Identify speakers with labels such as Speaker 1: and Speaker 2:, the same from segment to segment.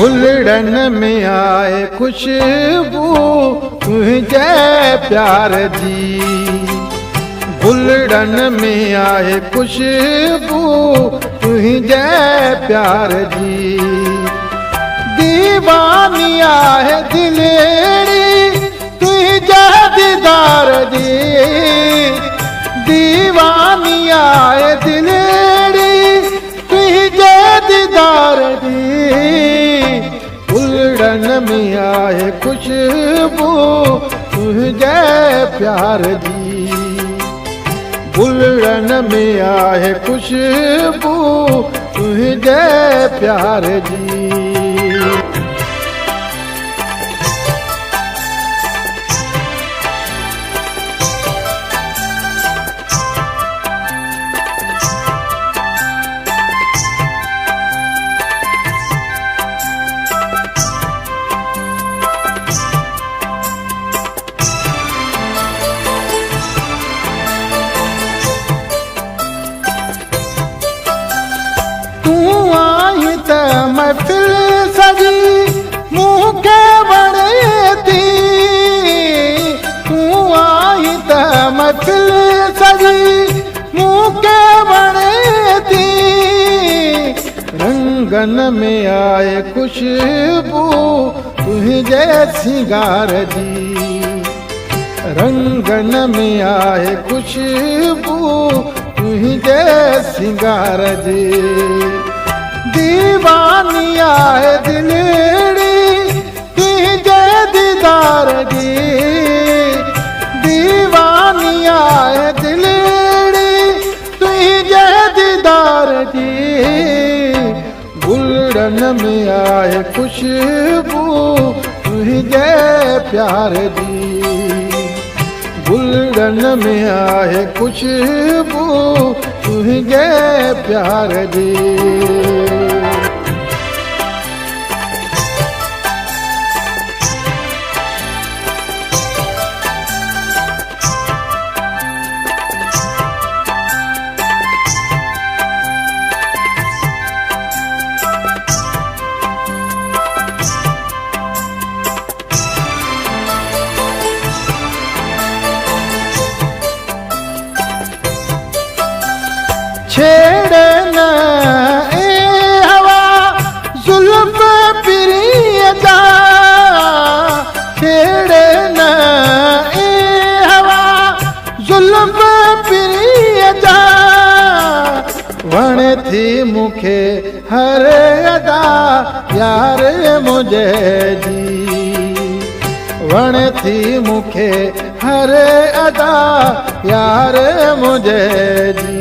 Speaker 1: भुलड़न में आए खुशबू तुझे प्यार जी। भुलड़न में आए खुशबू तुझे प्यार जी। दीवानी आए दिलेरी तुझे दीदार जी। दीवानी आए दिलेरी तुझे दीदार जी। भुलड़न में आए खुशबू तुझे प्यार जी। भुलड़न में आए खुशबू तुझे प्यार जी। महफिल सजी मुँह के बड़े थी। तू आई त महफिल सजी मुँह के बड़े थी। रंगन में आए खुशबू तुझे सिंगार जी। रंगन में आए खुशबू तुझे सिंगार जी। दीवानी आए दिलेरी तुझे दीदार जी। दीवानी आए दिलेरी तुझे दीदार जी। भुलड़न में आए खुशबू तुझे प्यार जी। भुलड़न में आए खुशबू तुझे प्यार जी। छेड़े न ए हवा जुल्फ प्रिय जा। छेड़े न ए हवा जुल्फ प्रिय जा। वण थी मुखे हर अदा यार मुझे जी। वण थी मुखे हर अदा यार मुझे जी।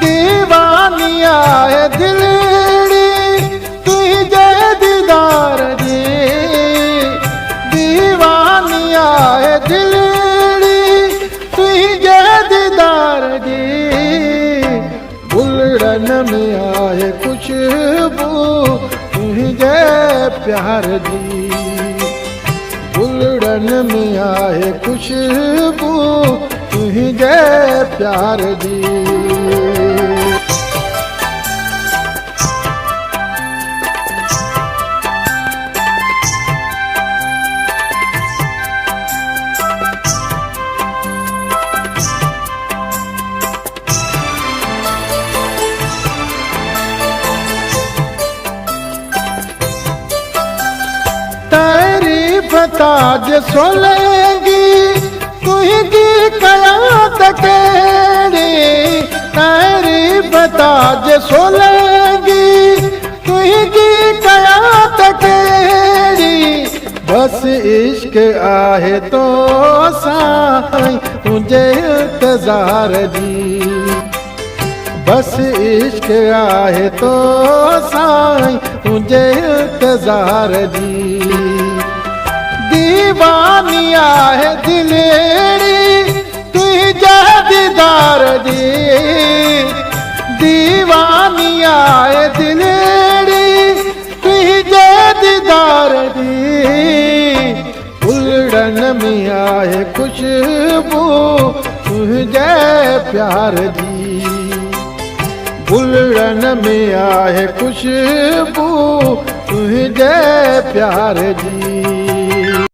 Speaker 1: दीवानी आए दिलेरी तुझे दीदार जी। दीवानी आए दिलेरी तुझे दीदार जी। भुलड़न में आए खुशबू तुझे प्यार जी। भुलड़न में आए खुशबू तुझे प्यार जी। तारीफ ताज सोलेगी तुझी कयात केड़ी। तारीफ ताज सोलेगी तुझी कयात केड़ी। बस इश्क आहे तो साईं तुझे इंतजार जी। बस इश्क आहे तो साईं तुझे इंतजार जी। दीवानी आए दिलेरी तुझे दीदार जी। दीवानी आए दिलेरी तुझे दीदार जी। भुलड़न में आए खुशबू तुझे प्यार जी। फुलड़न में आहे खुशबू तुझे प्यार जी।